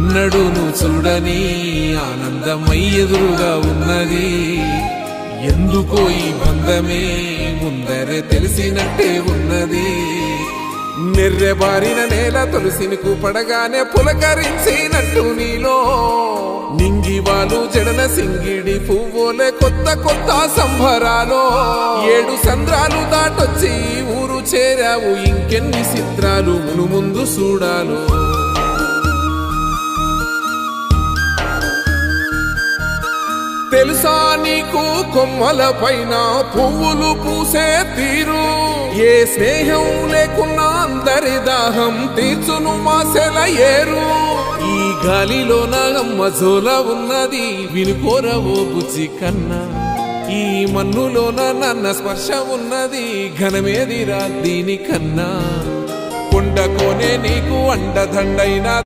ఎన్నడూను చూడని ఆనందమై ఎదురుగా ఉన్నది ఎందుకో ఈ బంధమే ముందరే తెలిసినట్టే ఉన్నది నెర్రెబారిన నేల తులసిని పడగానే పులకరించినట్టు నీలో నింగివాలు జడన సింగిడి పువ్వులే కొత్త కొత్త సంభరాలో 7 సంద్రాలు దాటొచ్చి ఊరు చేరావు ఇంకెన్ని చిత్రాలు మును ముందు చూడాలో తెలుసా నీకు కొమ్మల పైన పువ్వులు పూసే తీరు ఏ స్నేహం లేకున్నా అందరి దాహం తీర్చును మాసెల ఏరు ఈ గాలిలో నా అమ్మ జోల ఉన్నది వినుకోరవో బుజ్జి కన్నా ఈ మన్నులోన నన్న స్పర్శ ఉన్నది ఘనమేదిరా దీనికన్నా కొండకోనే నీకు అండదండైన